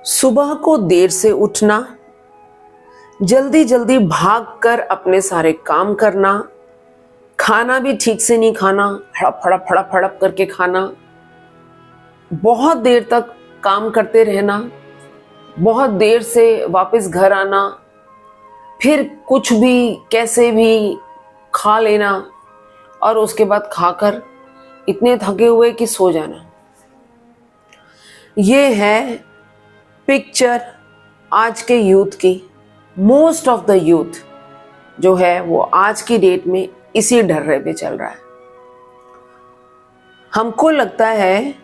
सुबह को देर से उठना, जल्दी जल्दी भागकर अपने सारे काम करना, खाना भी ठीक से नहीं खाना, हड़प हड़प हड़प करके खाना, बहुत देर तक काम करते रहना, बहुत देर से वापस घर आना, फिर कुछ भी कैसे भी खा लेना और उसके बाद खाकर इतने थके हुए कि सो जाना। ये है पिक्चर आज के यूथ की। मोस्ट ऑफ द यूथ जो है वो आज की डेट में इसी ढर्रे पे चल रहा है। हमको लगता है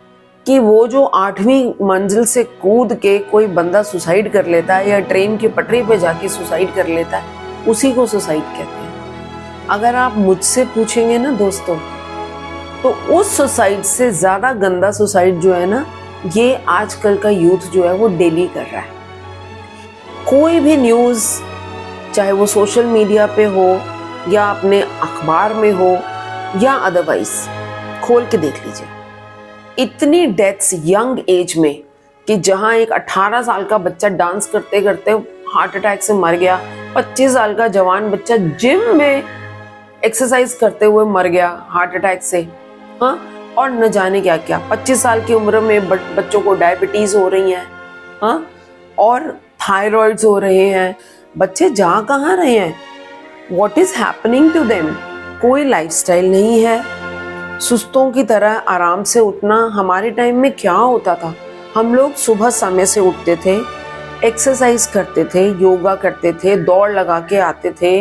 कि वो जो 8वीं मंजिल से कूद के कोई बंदा सुसाइड कर लेता है या ट्रेन की पटरी पे जाके सुसाइड कर लेता है, उसी को सुसाइड कहते हैं। अगर आप मुझसे पूछेंगे ना दोस्तों, तो उस सुसाइड से ज़्यादा गंदा सुसाइड जो है ना, ये आजकल का यूथ जो है वो डेली कर रहा है। कोई भी न्यूज़, चाहे वो सोशल मीडिया पे हो या अपने अखबार में हो या अदरवाइज, खोल के देख लीजिए। इतनी डेथ्स यंग एज में कि जहां एक 18 साल का बच्चा डांस करते करते हार्ट अटैक से मर गया, 25 साल का जवान बच्चा जिम में एक्सरसाइज करते हुए मर गया हार्ट अटैक से, हाँ, और न जाने क्या क्या। 25 साल की उम्र में बच्चों को डायबिटीज हो रही है, हाँ, और थायराइड्स हो रहे हैं। बच्चे जा कहाँ रहे हैं? What is happening to them? कोई लाइफस्टाइल नहीं है। सुस्तों की तरह आराम से उठना। हमारे टाइम में क्या होता था? हम लोग सुबह समय से उठते थे, एक्सरसाइज करते थे, योगा करते थे, दौड़ लगा के आते थे,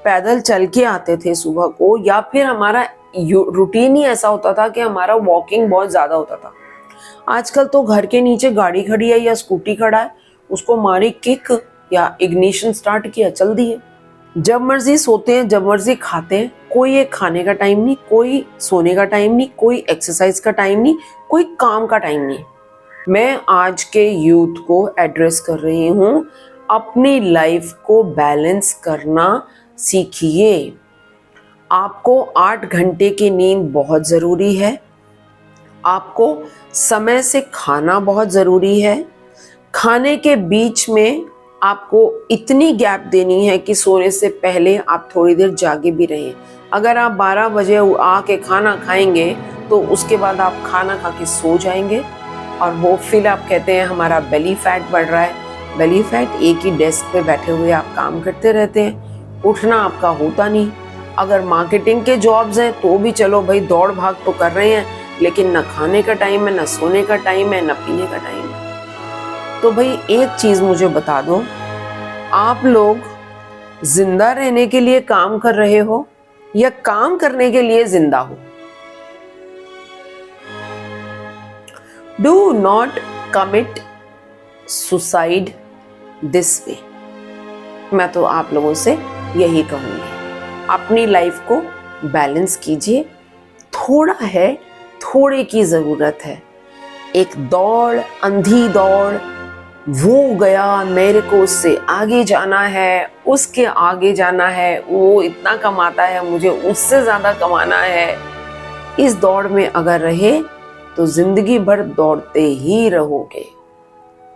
पैदल चल के आते थे सुबह को, या फिर हमारा रूटीन ही ऐसा होता था कि हमारा वॉकिंग बहुत ज़्यादा होता था। आजकल तो घर के नीचे गाड़ी खड़ी है या स्कूटी खड़ा है, उसको मारी किक या इग्निशन स्टार्ट किया, चल दिए। जब मर्जी सोते हैं, जब मर्जी खाते हैं। कोई एक खाने का टाइम नहीं, कोई सोने का टाइम नहीं, कोई एक्सरसाइज का टाइम नहीं, कोई काम का टाइम नहीं। मैं आज के यूथ को एड्रेस कर रही हूँ, अपनी लाइफ को बैलेंस करना सीखिए। आपको 8 घंटे की नींद बहुत ज़रूरी है। आपको समय से खाना बहुत ज़रूरी है। खाने के बीच में आपको इतनी गैप देनी है कि सोने से पहले आप थोड़ी देर जागे भी रहें। अगर आप 12 बजे आके खाना खाएंगे तो उसके बाद आप खाना खा के सो जाएंगे और वो फिर आप कहते हैं हमारा बेली फैट बढ़ रहा है। बेली फैट, एक ही डेस्क पे बैठे हुए आप काम करते रहते हैं, उठना आपका होता नहीं। अगर मार्केटिंग के जॉब्स हैं तो भी चलो भाई, दौड़ भाग तो कर रहे हैं, लेकिन न खाने का टाइम है, न सोने का टाइम है, न पीने का टाइम है। तो भाई एक चीज मुझे बता दो, आप लोग जिंदा रहने के लिए काम कर रहे हो या काम करने के लिए जिंदा हो? Do not commit suicide this way. मैं तो आप लोगों से यही कहूंगी, अपनी लाइफ को बैलेंस कीजिए। थोड़ा है, थोड़े की जरूरत है। एक दौड़, अंधी दौड़, वो गया, मेरे को उससे आगे जाना है, उसके आगे जाना है, वो इतना कमाता है, मुझे उससे ज़्यादा कमाना है, इस दौड़ में अगर रहे तो जिंदगी भर दौड़ते ही रहोगे,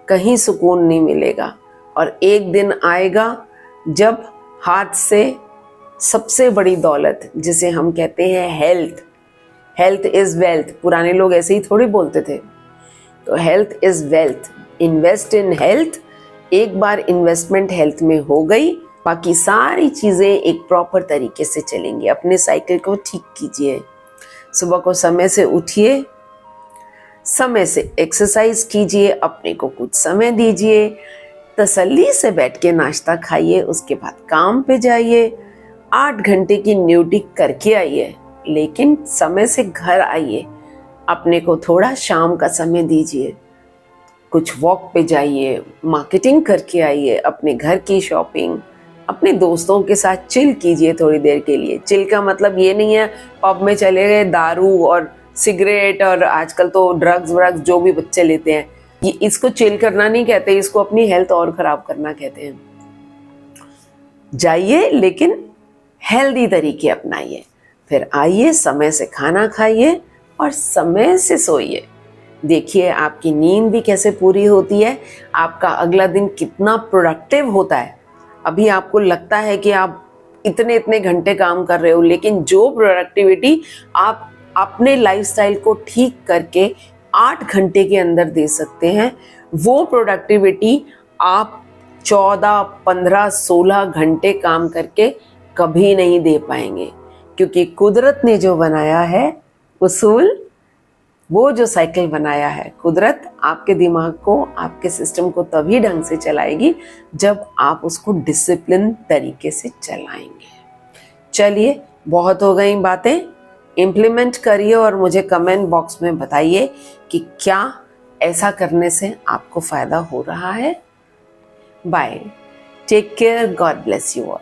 कहीं सुकून नहीं मिलेगा। और एक दिन आएगा जब हाथ से सबसे बड़ी दौलत, जिसे हम कहते हैं हेल्थ, हेल्थ इज़ वेल्थ, पुराने लोग ऐसे ही थोड़ी बोलते थे। तो health is wealth, invest in health. एक बार इन्वेस्टमेंट हेल्थ में हो गई, बाकी सारी चीज़ें एक प्रॉपर तरीके से चलेंगी। अपने साइकिल को ठीक कीजिए, सुबह को समय से उठिए, समय से एक्सरसाइज कीजिए, अपने को कुछ समय दीजिए, तसल्ली से बैठ के नाश्ता खाइए, उसके बाद काम पे जाइए, 8 घंटे की ड्यूटी करके आइए, लेकिन समय से घर आइए। अपने को थोड़ा शाम का समय दीजिए, कुछ वॉक पे जाइए, मार्केटिंग करके आइए, अपने घर की शॉपिंग, अपने दोस्तों के साथ चिल कीजिए थोड़ी देर के लिए। चिल का मतलब ये नहीं है पब में चले गए, दारू और सिगरेट और आजकल तो ड्रग्स व्रग्स जो भी बच्चे लेते हैं, ये इसको चिल करना नहीं कहते, इसको अपनी हेल्थ और खराब करना कहते हैं। जाइए लेकिन हेल्दी तरीके अपनाइए, फिर आइए, समय से खाना खाइए और समय से सोइए। देखिए आपकी नींद भी कैसे पूरी होती है, आपका अगला दिन कितना प्रोडक्टिव होता है। अभी आपको लगता है कि आप इतने इतने घंटे काम कर रहे हो, लेकिन जो प्रोडक्टिविटी आप अपने लाइफस्टाइल को ठीक करके 8 घंटे के अंदर दे सकते हैं, वो प्रोडक्टिविटी आप 14, 15, 16 घंटे काम करके कभी नहीं दे पाएंगे। क्योंकि कुदरत ने जो बनाया है उसूल, वो जो साइकिल बनाया है कुदरत, आपके दिमाग को, आपके सिस्टम को तभी ढंग से चलाएगी जब आप उसको डिसिप्लिन तरीके से चलाएंगे। चलिए, बहुत हो गई बातें, इम्प्लीमेंट करिए और मुझे कमेंट बॉक्स में बताइए कि क्या ऐसा करने से आपको फायदा हो रहा है। Bye, take care, God bless you all.